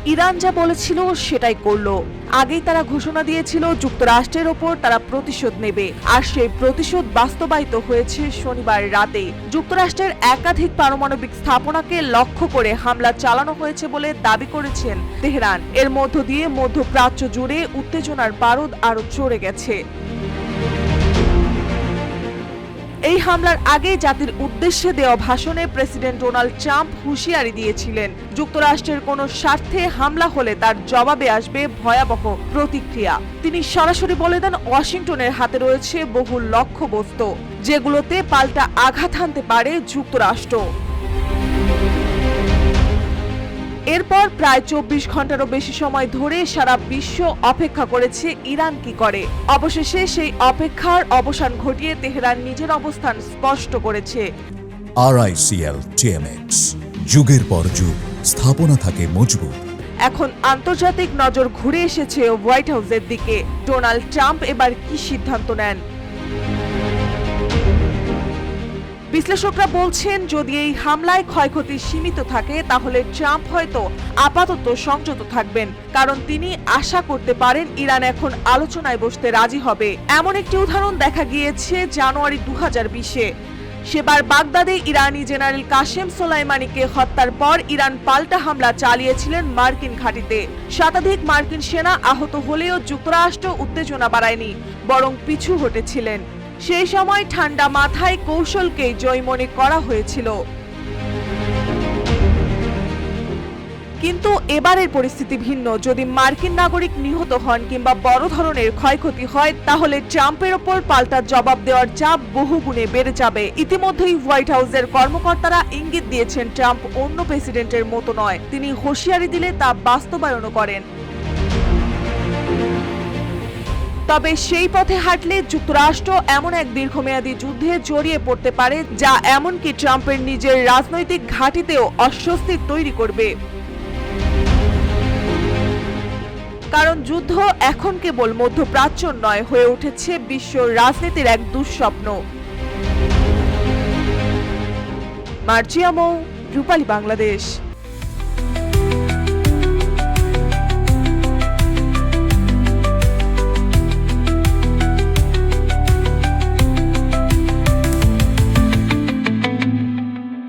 Iran যা বলেছিল সেটাই করলো। আগেই তারা ঘোষণা দিয়েছিল যুক্তরাষ্ট্রের ওপর তারা প্রতিশোধ নেবে, আর সেই প্রতিশোধ বাস্তবায়িত হয়েছে শনিবার রাতে। যুক্তরাষ্ট্রের একাধিক পারমাণবিক স্থাপনাকে লক্ষ্য করে হামলা চালানো হয়েছে বলে দাবি করেছেন তেহরান। এর মধ্য দিয়ে মধ্যপ্রাচ্য জুড়ে উত্তেজনার বারুদ আরো চড়ে গেছে। এই হামলার আগে জাতির উদ্দেশ্যে দেওয়া ভাষণে প্রেসিডেন্ট ডোনাল্ড ট্রাম্প হুঁশিয়ারি দিয়েছিলেন, যুক্তরাষ্ট্রের কোনো স্বার্থে হামলা হলে তার জবাবে আসবে ভয়াবহ প্রতিক্রিয়া। তিনি সরাসরি বলে দেন, ওয়াশিংটনের হাতে রয়েছে বহু লক্ষ্যবস্তু, যেগুলোতে পাল্টা আঘাত হানতে পারে যুক্তরাষ্ট্র। এরপর প্রায় 24 ঘন্টারও বেশি সময় ধরে সারা বিশ্ব অপেক্ষা করেছে ইরান কি করে। অবশেষে সেই অপেক্ষার অবসান ঘটিয়ে তেহরান নিজের অবস্থান স্পষ্ট করেছে। RICL TMX, যুগের পর যুগ স্থাপনা থাকে মজবুত। এখন আন্তর্জাতিক নজর ঘুরে এসেছে হোয়াইট হাউসের দিকে। ডোনাল্ড ট্রাম্প এবার কি সিদ্ধান্ত নেন? বিশ্লেষকরা বলছেন, যদি এই হামলায় ক্ষয়ক্ষতি সীমিত থাকে তাহলে ট্রাম্প হয়তো আপাতত সংযত থাকবেন, কারণ তিনি আশা করতে পারেন ইরান এখন আলোচনায় বসতে রাজি হবে। এমন একটি উদাহরণ দেখা গিয়েছে জানুয়ারি 2020-এ। সেবার বাগদাদে ইরানি জেনারেল কাসেম সোলাইমানিকে হত্যার পর ইরান পাল্টা হামলা চালিয়েছিলেন মার্কিন ঘাঁটিতে। শতাধিক মার্কিন সেনা আহত হলেও যুক্তরাষ্ট্র উত্তেজনা বাড়ায়নি, বরং পিছু হটেছিলেন। সেই সময় ঠান্ডা মাথায় কৌশলকে জয় মনে করা হয়েছিল। কিন্তু এবারের পরিস্থিতি ভিন্ন। যদি মার্কিন নাগরিক নিহত হন কিংবা বড় ধরনের ক্ষয়ক্ষতি হয়, তাহলে ট্রাম্পের ওপর পাল্টা জবাব দেওয়ার চাপ বহুগুণে বেড়ে যাবে। ইতিমধ্যেই হোয়াইট হাউসের কর্মকর্তারা ইঙ্গিত দিয়েছেন, ট্রাম্প অন্য প্রেসিডেন্টের মতো নয়, তিনি হুঁশিয়ারি দিলে তা বাস্তবায়নও করেন। তবে সেই পথে হাঁটলে যুক্তরাষ্ট্র এমন এক দীর্ঘমেয়াদী যুদ্ধে জড়িয়ে পড়তে পারে, যা এমনকি ট্রাম্পের নিজের রাজনৈতিক ঘাঁটিতেও অস্বস্তি তৈরি করবে। কারণ যুদ্ধ এখন কেবল মধ্যপ্রাচ্য নয়, হয়ে উঠেছে বিশ্ব রাজনীতির এক দুঃস্বপ্ন। মার্জিয়া মৌ, রূপালী বাংলাদেশ।